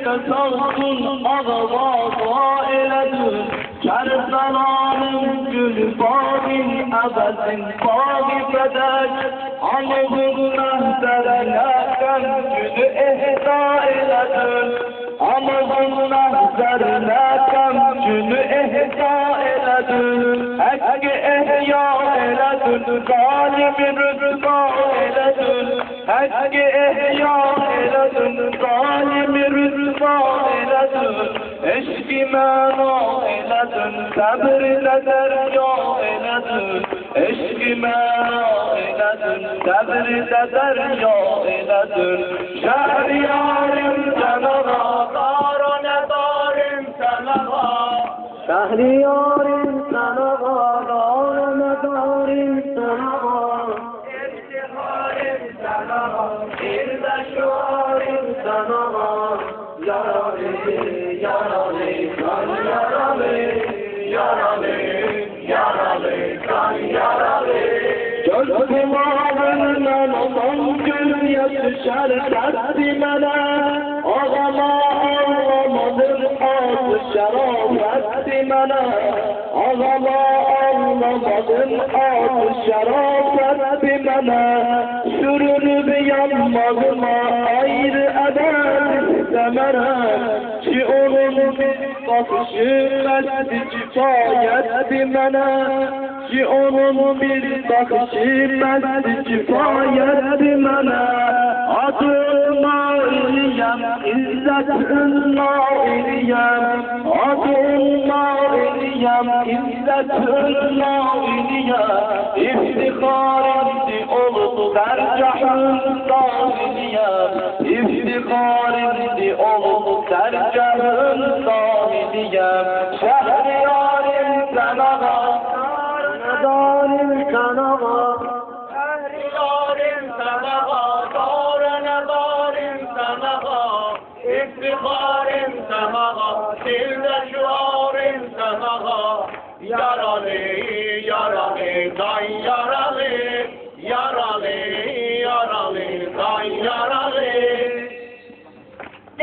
yasarsın ağaba failedir. Kerbelanın gül bağın ebesin bağı bedek. Anadın mehterine temcülü ihda eyledir. Anadın mehterine temcülü ihda eyledir. Eski ihya eyledir, galimi rüzga eyledir. Eski ihya eyledir, galimi rüzga eyledir. Eşki mena eyledir, sabırla derya eyledir. Eşki mena eyledir, sabırla derya eyledir. Şehriyarim canara, darane darim sanağa. Şehriyarim sanağa, darane darim sanağa. İftiharim sanağa, irde şuarim sanağa. Yaralı, yaralı, kan yaralı, yaralı, yaralı, kan yaralı. Gözüm ağrından olan gül yetişer sersimene. Ağama ağlamadım ağzı şerafettimene. Ağama ağlamadım ağzı şerafettimene. Sürünüp yanmazıma ayrı eder istemene. Ki onun bir bakışı mesli kifayettimene. Ki onun bir bakışı mesli kifayettimene. Adım nailiyem, İzzet-ün nailiyem. Adım nailiyem, İzzet-ün nailiyem. İftikarimdi oldu dergahın dahiliyem. İftikarimdi oldu dergahın dahiliyem. Şehriyarim sanağa, darim sanağa. Şehriyarim sanağa, darim sanağa. İftikarim sanağa, dilde şuarim sanağa. Yaralı, yaralı, kan yaralı. Yaralı, yaralı, kan yaralı.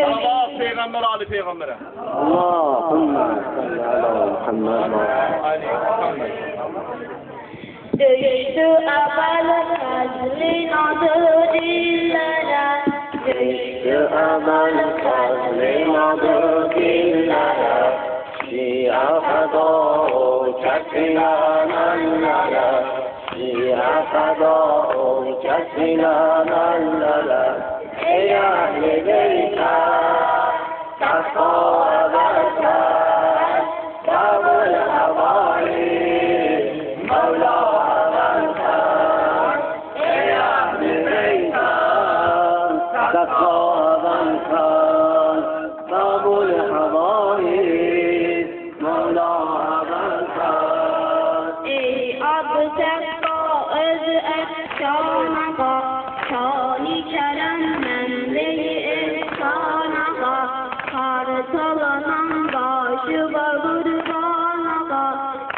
Allah Peygamber Ali Peygamber'e. Allahümme salli ala Muhammed ve ali Muhammed. Düştü evvel fazlin adı dillere. Düştü evvel fazlin adı dillere. Şia feda kesilen ellere. Şia feda kesilen ellere. Ey ehli beyte tasfa edersen babul havai Mevla edersen. Ey ehli beyte tasfa edersen babul havai Mevla edersen. Ey abdesta öz efşanağa. Şani kerem mendeyi efsanağa. Kartalanan başı bağırbanağa.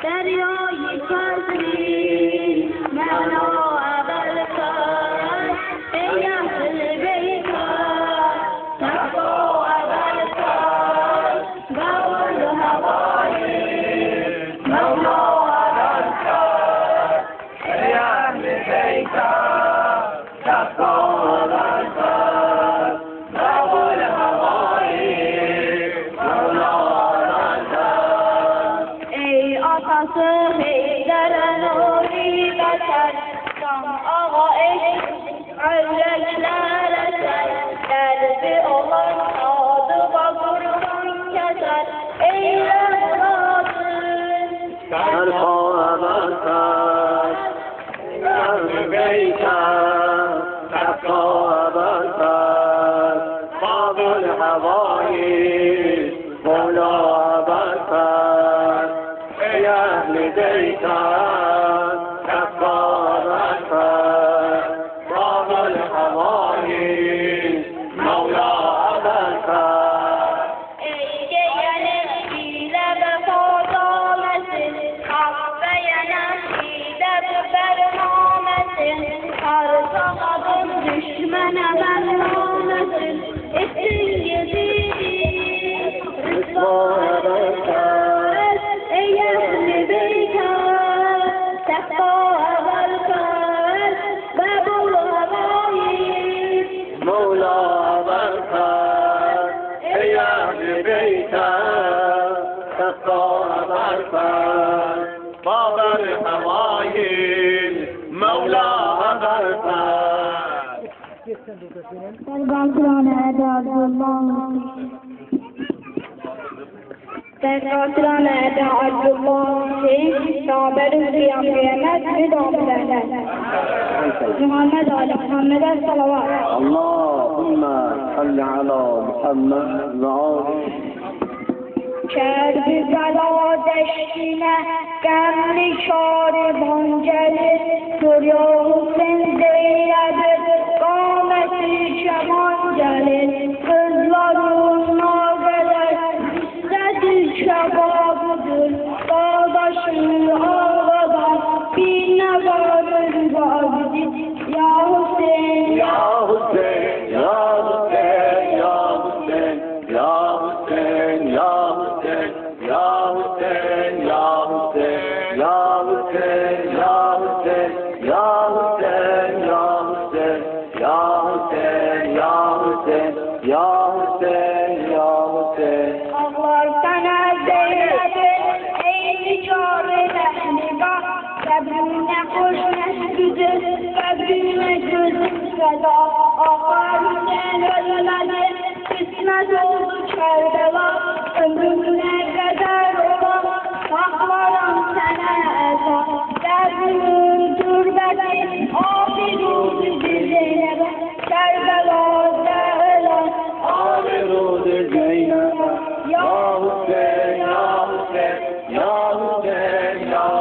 Deryayı fazlin mevla edersen. Ey ehl-i beyte takva edersen. Bağır havayı mevla edersen. Ey ehli beyte ey atası Heydar nuri beşer, tam ağa eşit ölecekler eser. Derdi olan adı bakırdan keser. Eyle muradın terfa edersen. Ehli beyte terfa edersen. Babul havai Mevla edersen. Ey ehli beyte terfa edersen. Babul havai Mevla edersen. ey geyene bile vefadanesi. Hak beğenen bile bernamesin. Karşıladım düşmene ben lanetin. Ettin yedi Serkatran Abdullah Hüseyin, Taber'in kıyam kıyamet ve doğumlarından. Muhammed Ali Muhammed'e salavat. Allahümme salli ala Muhammed ve ali. Kerbela deştine gemli şariban gelir, Suriye Hüseyin Zeynep'in kâmeti keman gelir, kızların nâgeler, İzzet-i şebabıdır, dağdaşın ağladan, bir ne varır vardır, Ya Hüseyin, Ya Hüseyin, Ya Hüseyin, Ya Hüseyin, Ya Hüseyin, Ya Hüseyin, Ya Hüseyin, Ya Hüseyin, Ya Hüseyin, Ya Hüseyin, Ya Hüseyin, Ya Hüseyin, Ya Hüseyin, Ya Hüseyin, Ya Hüseyin. Ağlar sana Zeynep'in, ey çare nehliga, Sabrine hoş mescüdü, Sabrine gözüm feda, Ağlar sen ölmedin, kısmet oldu Kerbela, ömrüne kadar olan, saklarım sana eza, Sabrinin türbeti, afirudu Zeynep'e, Kerbela Zehra, Afirudu Zeynep'e, Ya Hüseyin, Ya Hüseyin, Ya Hüseyin, Ya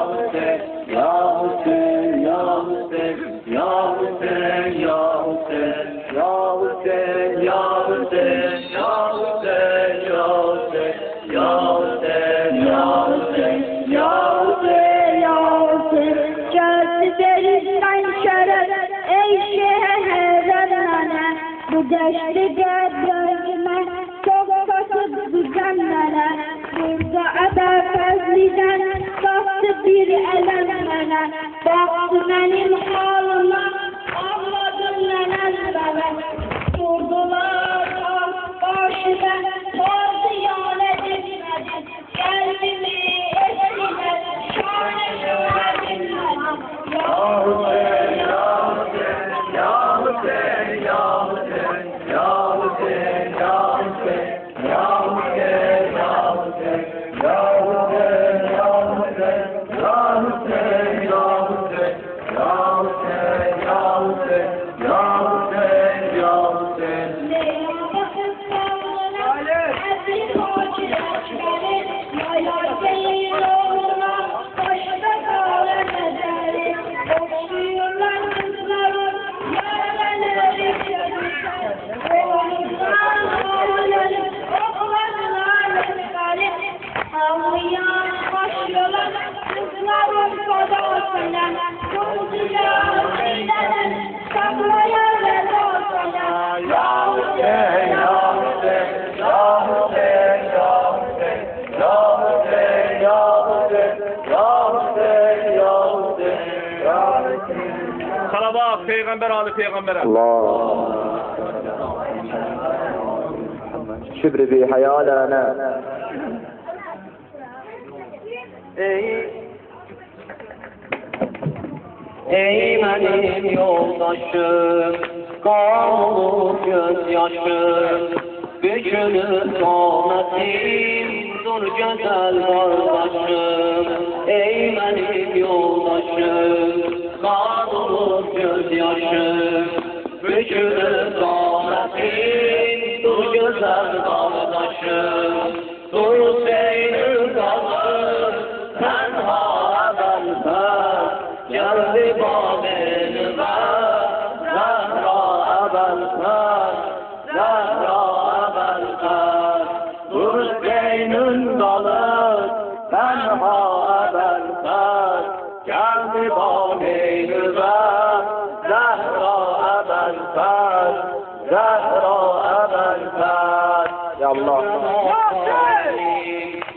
Hüseyin, Ya Hüseyin, Ya Hüseyin, Ya Hüseyin, Ya Hüseyin, Ya Hüseyin, Ya Hüseyin, Ya Hüseyin, Ya Hüseyin, Ya Hüseyin, Ya Hüseyin, Gösterişten şeref ey şehirlere, bu deşti gözlerime çok kasıp düzenlere, burada ebe fezliden kalktı bir elemlere, baktı benim halıma, anladım neler bana, durdular karşıda, bazı ziyaret etmedi, geldiğimi ettiler, şahane dinledim. Ya Hüseyin, Ya Hüseyin, Ya Hüseyin, Ya Hüseyin, Ya Hüseyin, Ya Hüseyin, Ya Hüseyin, Ya Hüseyin, Ya Hüseyin, Ya Hüseyin, Ya Hüseyin, Ya Hüseyin, Ya Hüseyin, Ya Hüseyin, Ya Hüseyin, Ya Hüseyin. Salavat Peygamber Ali Peygamber'e. Allah şübri bi hayalana. Ey benim yoldaşım, kavrulup gözyaşım, bükülüp kâmetim, dur güzel kardeşim. Ey benim yoldaşım, kavrulup gözyaşım, bükülüp kâmetim, dur güzel kardeşim. Dur seynir kalır, tenha benzer, geldi babelime, Zehra benzer, Zehra benzer. Dur seynir kalır, tenha benzer, geldi babelime, Zehra benzer, Zehra benzer. Ya Allah.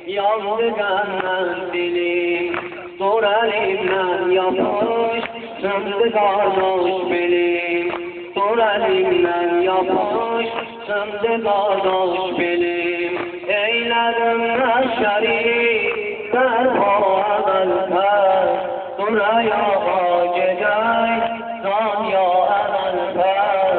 Yandı gönlüm dilim, zor elimden yapmış, söndü kardeş benim. Zor elimden yapmış, söndü kardeş benim. Eyledim neşeri, serha belker, Suraya gecey, can ya belker,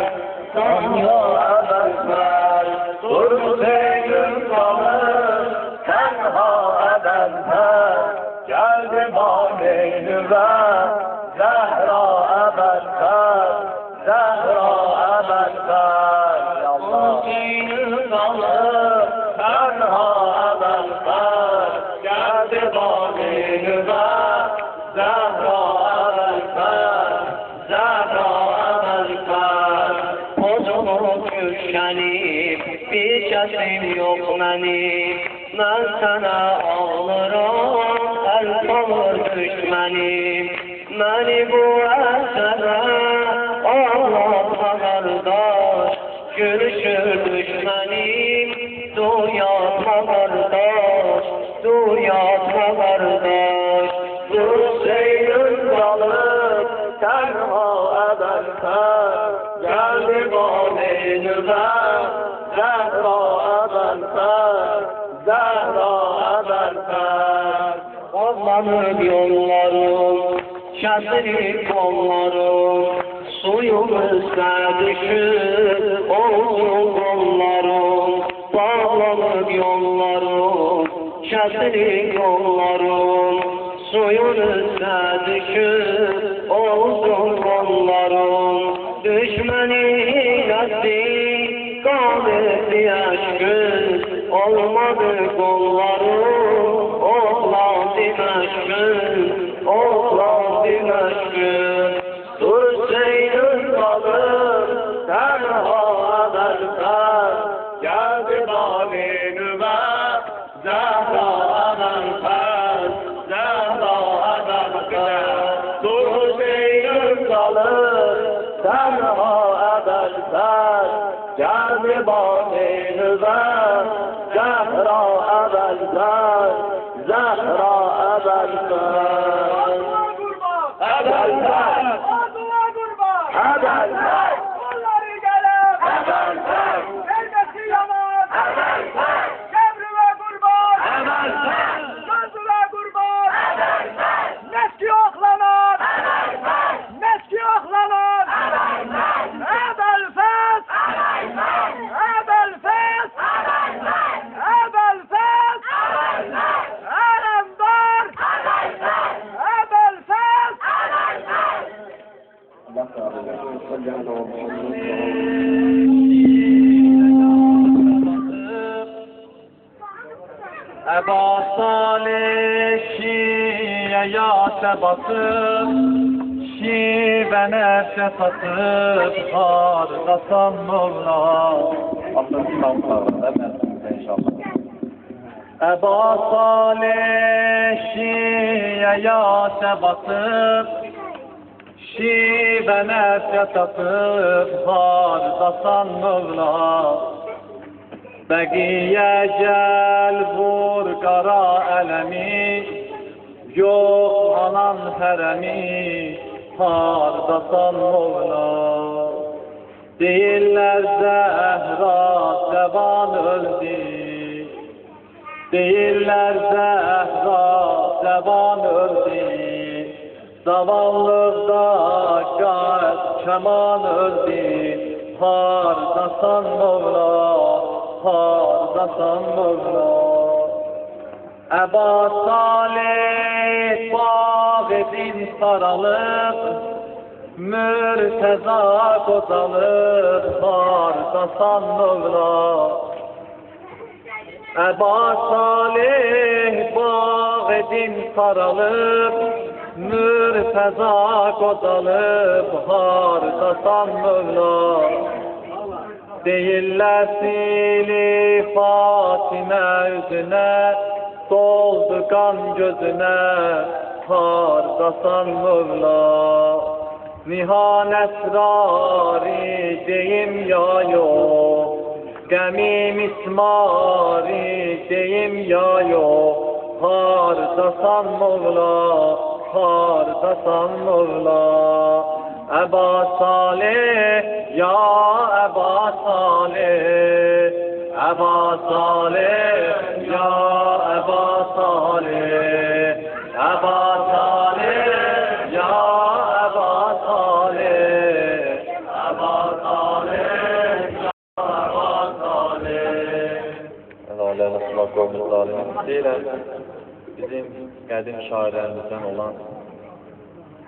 qəsdim yox mənim, mən sənə ağlıram, əl salır düşmənim. Məni bu əsərə ağlatma qardaş, gülüşür düşmənim. Dur yatma qardaş, dur yatma qardaş. Dur seyrün qalıb, tənha əbəlfər, gəldi balinübə, Zəhra əbəlfər, Zəhra əbəlfər. Azlanıb yollarım, kəsilib qollarım, suyum üstə düşür, olsun qollarım. Bağlanıb yollarım, kəsilib qollarım, suyun üstə düşür, olsun qollarım. Düşməni qəsdi, qalibli əşkün, olmadı qollarım, oğlan diməşkün, oğlan diməşkün. Dur seyrün qalır, tənha əbəlfər, gəldi balinübə, Zəhra əbəlfər, Zəhra əbəlfər. Dur seyrün qalır, tənha əbəlfər, gəldi balinübə, Zəhra əbəlfər, Zəhra əbəlfər. Əbəlfər, əbəlfər, Onları gəlib, əbəlfər, Elbəsi yaman, əbəlfər, Qəbrivə qurban, əbəlfər, Sözüvə qurban, əbəlfər, Neski oxlanan, əbəlfər, Neski oxlanan, Əbəlfəs, Əbəlfəs, Əbəlfəs, Ələmdar, Əbəlfəs. Allah razı olsun. Sallallahu aleyhi ve sellem. Əba Salih şiyə yaşa basıb, şivə nəfsə satıb, hardasan Molla. Allah sağlıqlarında məhsumda inşallah. Əba Salih şiyə yaşa basıb, şivə nəfsə satıb, hardasan Molla. Bəqiyə gəl vur qara ələmi, yox anan hərəmi, hardasan Molla. Deyirlər Zəhra cavan öldü, deyirlər Zəhra cavan öldü, zavallıqda qaç kəman öldü, hardasan Molla. Hardasan Molla. Əba Salih bağ-edin saralıb, Mürtəza qocalıb, hardasan Molla. Əba Salih bağ-edin saralıb, Mürtəza qocalıb, hardasan Molla. Deyirlər sili Fatimə üzünə, doldu qan gözünə, hardasan Molla. Nihan əsrari deyim ya yox, qəmim ismari deyim ya yox, hardasan Molla, hardasan Molla. Əba Salih, ya Əba Salih, Əba Salih, ya Əba Salih, Əba Salih, ya Əba Salih, Əba Salih, ya Əba Salih. Ələ Rəsulullah qovmuz zalim deyirəm, bizim qədim şairlərimizdən olan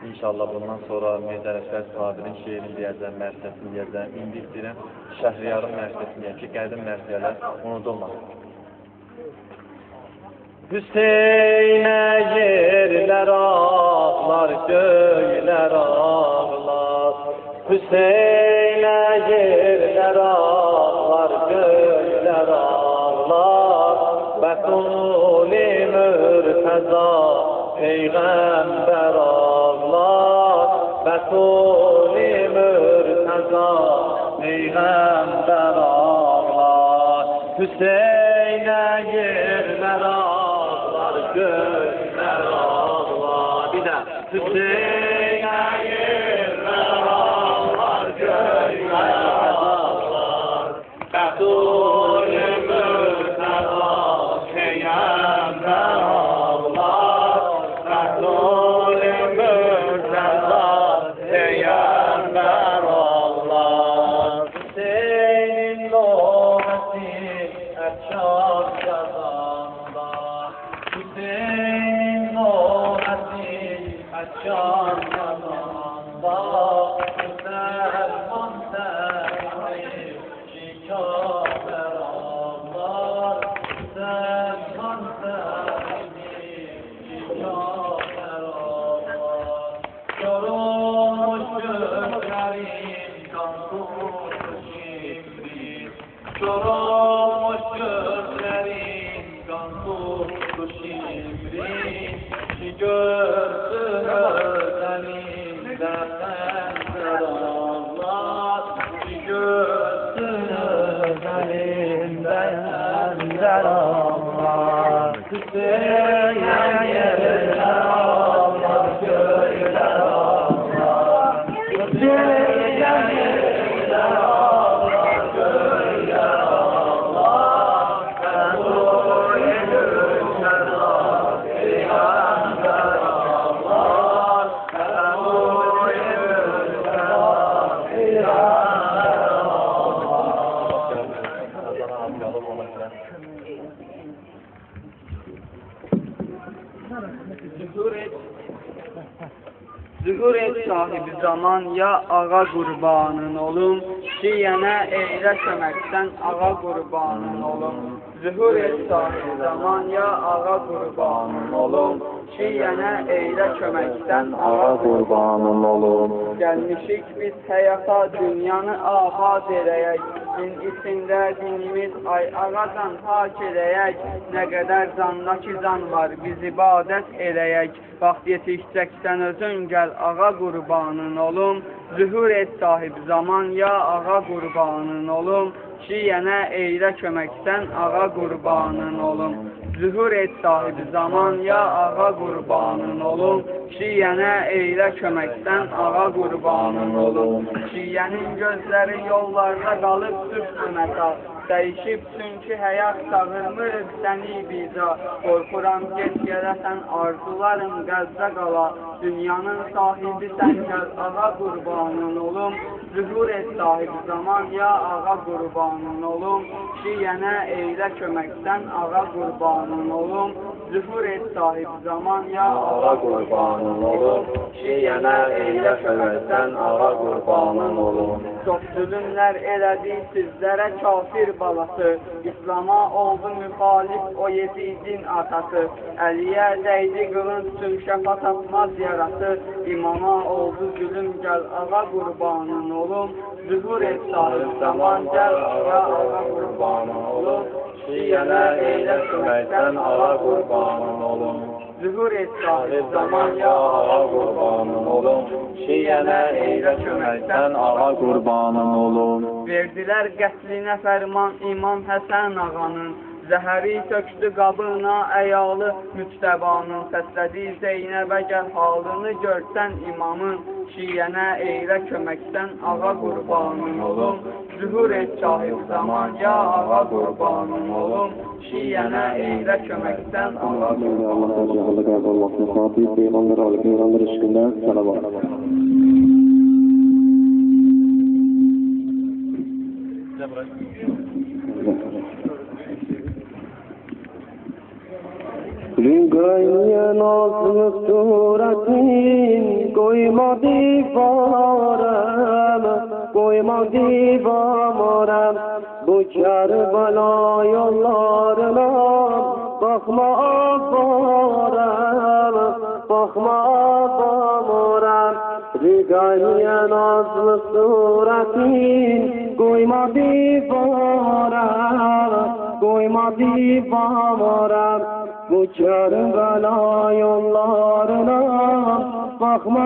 İnşallah bundan sonra Mirzə Rəşəd Sabirin şeirini deyəcəm, mərsəsini deyəcəm. İndi istəyirəm Şəhriyarın mərsəsini deyəcəm ki, qədim mərsələr unudulmasın. Hüseynə yerlər ağlar, göylər ağlar. Hüseynə yerlər ağlar, göylər ağlar. mürteza peygamber ağlar Betuli mürteza peygamber ağlar Hüseyin'e yerler ağlar göğler ağlar Bir de Hüseyin'e yerler ağlar göğler ağlar Betuli mürteza peygamber ağlar Betuli mürteza peygamber ağlar Hüseyin'in loğası erşad yazanda Hüseyin'in loğası erşad yazanda Müslüman sevdi şikafer ağlar Müslüman sevdi şikafer ağlar Yorulmuş gözlerin kan kurmuş şimdi Yorulmuş gözlerin kan kurmuş şimdi Ki görsün özeninde senler ağlar Ki görsün özeninde senler ağlar Hüseyin'e yerler ağlar göyler ağlar Hüseyin'e yerler ağlar göyler ağlar Betuli mürteza peygamber ağlar Betuli mürteza peygamber Zühur et sahibi zaman ya ağa qurbanın olum Şiyənə eylə köməkdən ağa qurbanın olum Zühur et sahibi zaman ya ağa qurbanın olum Şiyənə eylə köməkdən ağa qurbanın olum Gəlmişik biz həyata dünyanı abad eləyək Din içində dinimiz ay ağadan hak eləyək Nə qədər canla ki can var biz ibadət eləyək Vaxt yetişcəksən özün gəl ağa qurbanın olum Zühur et sahib zaman ya ağa qurbanın olum Şiyənə eylə köməkdən ağa qurbanın olum Zühur et sahib zaman ya ağa qurbanın olum Şiyənə eylə köməkdən ağa qurbanın olum Şiyənin gözləri yollarda qalıb sürtməməkə Dəyişib çünki həyat çağırmır səni biza Qorxuram get gələsən arzularım qəzdə qala Dünyanın sahibi sən gəl ağa qurbanın olum Zühur et sahibi zaman ya ağa qurbanın olum Şiyənə eylə köməkdən ağa qurbanın olum Zühur et sahibi zaman ya ağa qurbanın olum Şiyənə eylə köməkdən ağa qurbanın olum Çox zülümlər elədi sizlərə kafir balası İslam'a oldu müxalif o Yezidin atası Əliyə dəydi qılınc sülşəfa tapmaz yarası İmama oldu zülüm gəl ağa qurbanın olum Zühur et sahib zaman gəl ağa qurbanın olum Şiyənə eylə köməkdən ağa qurbanın olum Zühur et sahib zaman ya ağa qurbanın olum Şiyənə eylə köməkdən ağa qurbanın olum Verdilər qətlinə fərman İmam Həsən ağanın Zəhəri tökdü qabına əyalı müctəbanın Səslədi Zeynəbə gəl halını görsən imamın Şiyənə eylə köməkdən ağa qurbanın olum Zühur et sahib zaman ya ağa qurbanın olum Şiyənə eylə köməkdən ağa qurbanın olum Peygamber aşkından salavat Rügayye nazlı suretin koyma divarem Koyma divarem Bu Kerbela yollarına bakma varem Bakma varem Rügayye nazlı suretin koyma divarem koymadı bağıram. Bu Kerbela yollarına bakma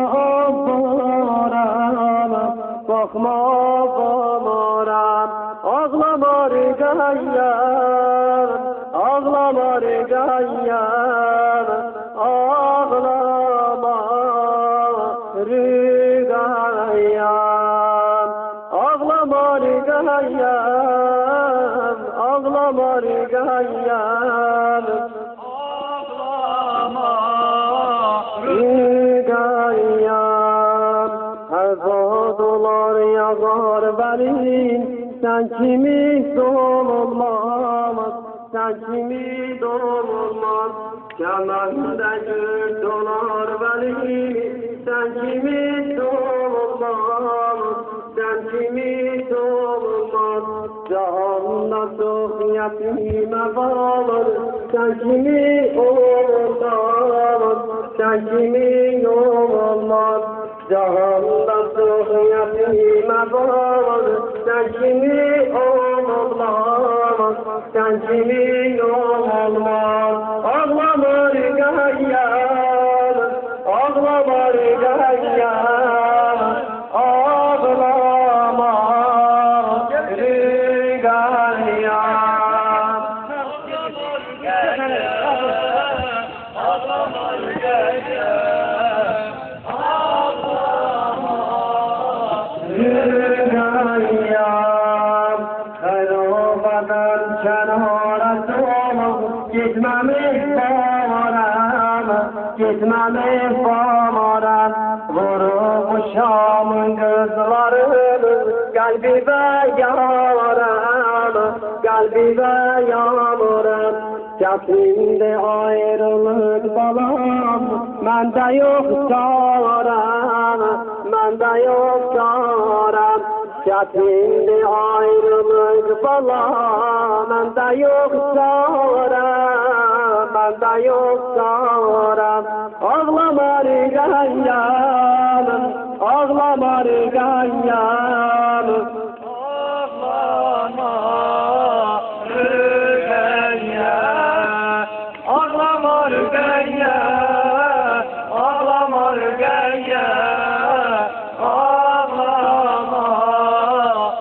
bağıram. Bakma bağıram. Ağlama Rügayyar, ağlama Rügayyar, ağlama Rügayyar, ağlama Rügayyar, ağlama Rügayyar, ağlama Rügayyar. Hezadolar yazar benim, sen kimi dolmaz, sen kimi dolmaz. Kemende gül dolar benim, sen kimi dolmaz, sen kimi dolmaz. Cahanda çok yetime bağlar, sen kimi olmaz, sen kimi olmaz. Cahanda çok yetime bağlar, sen kimi olmaz, sen kimi olmaz. Ağlama Rügayyar, ağlama Rügayyar, ağlama Rügayyar. Ağlama Rügayyar, ağlama Rügayyar. Hayrobadan kenara dolup gitmemiş bağıram, gitmemiş bağıram. Vurmuşamın kızlarını kalbime yaram, kalbime yaram. Çatımda ayrılık balam, mende yok çaram, mende yok çaram. Çatımda ayrılık balam, mende yok çaram, mende yok çaram. Ağlama Rügayyar, ağlama Rügayyar, ağlama Rügayyar, ağlama Rügayyar, ağlama Rügayyar, ağlama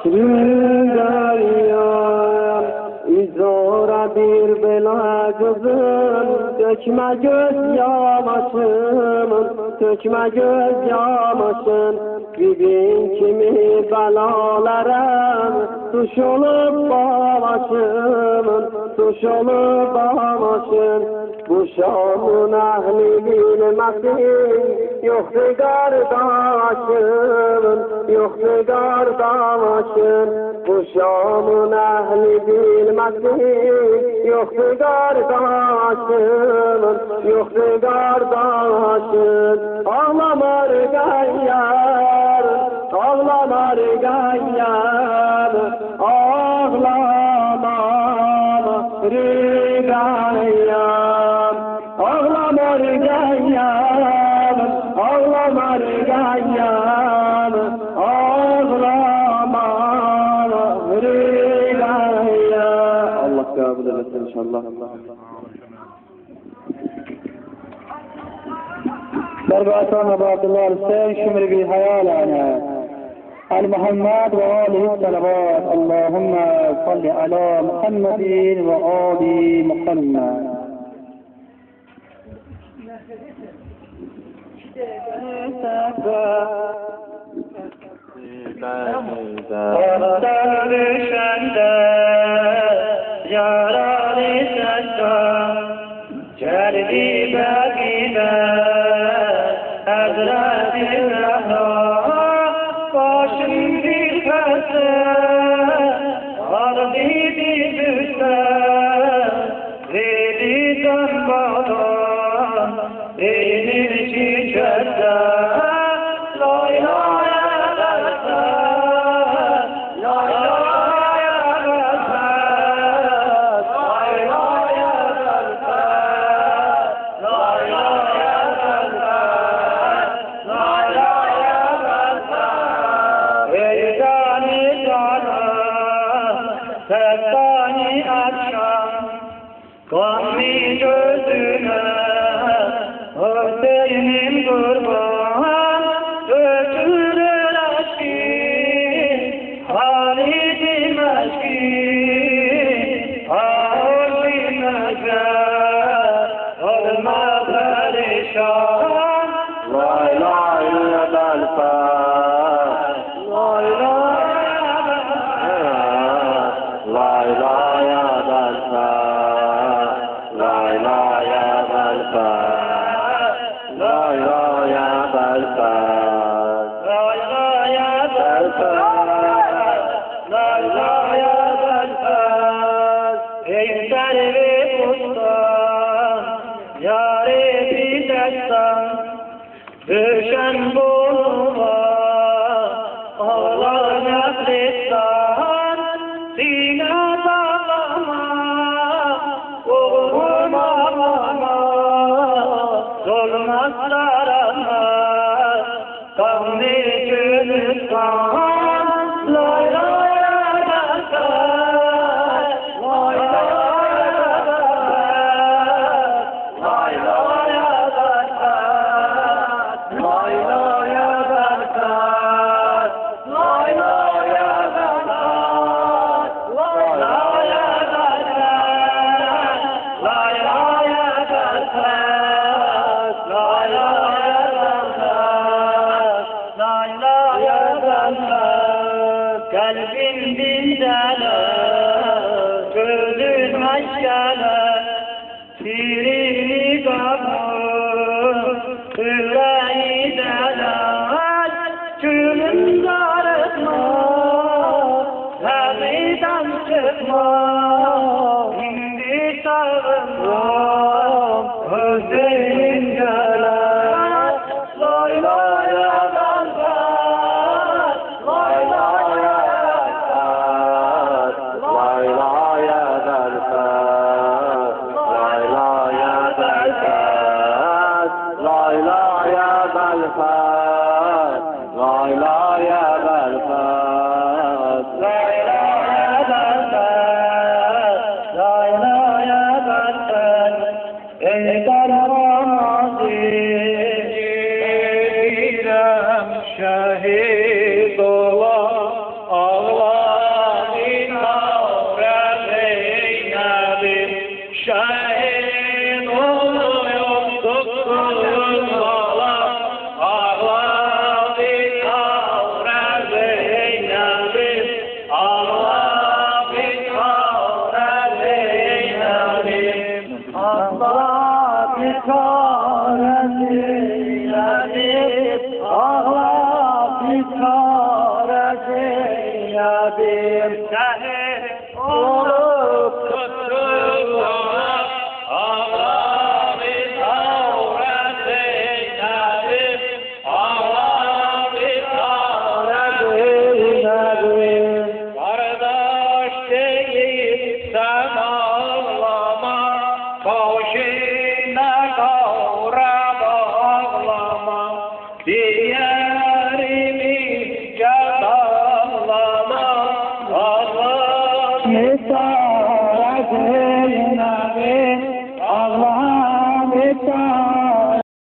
Rügayyar. İzora bir bela kızım, dökme göz yamaşımın, dökme göz yamaşın. Bibin kimi belalarım, tuş olup bağlaşımın, tuş olup bağlaşın. Bu şahın ehli bilmesin, yoktu kardeşimın, yoktu kardeşin. Bu şahın ehli bilmesin, yoktu kardeşimın, yoktu kardeşin. Ağlama Rügayyar, ağlama Rügayyar, ağlama Rügayyar, ağlama Rügayyar, ağlama Rügayyar, ağlama Rügayyar. Allah kabul etsin inşallah. بربعتنا بعد الله السيد شمر بالحيال عنها المحمد وآله الصلوات اللهم صل على محمد وآل محمد Sestani aşağı Gammi gözüne Hüseyin kurban götürür aşkı Halid-i meşki ağır bilmece olma perişan La ilahe illallah La ilahe illallah La ilahe illallah La ilahe illallah La ilahe illallah La ilahe illallah La ilahe illallah Ey derviş ustam Yâri bir destan Düşen bulma ağlar nefretten Sine bağlama oğlum ağlama Dolmaz sarana Kavmi Gülistan La ilahe illallah La ilahe illallah La ilahe illallah La ilahe illallah La ilahe illallah La ilahe illallah La ilahe illallah La ilahe illallah La ilahe illallah Kalbin dindele Gözün meşgale Sirini kabul Yüreği delal Külün darıtma Sevdan çıkma Şimdi sağınma Hüseyin celal La ilahe illallah La ilahe illallah La ilahe illallah La ilahe illallah La ilahe illallah La ilahe illallah La ilahe illallah La ilahe illallah Ey karamazi İrem şehit ola Ağladın Havre Zeynep'im Şehit oluyor tuttuğun bala Ağladın Havre Zeynep'im Ağladın Havre Zeynep'im Ağladın Havre Zeynep'im Ağladın Havre Zeynep'im Şehit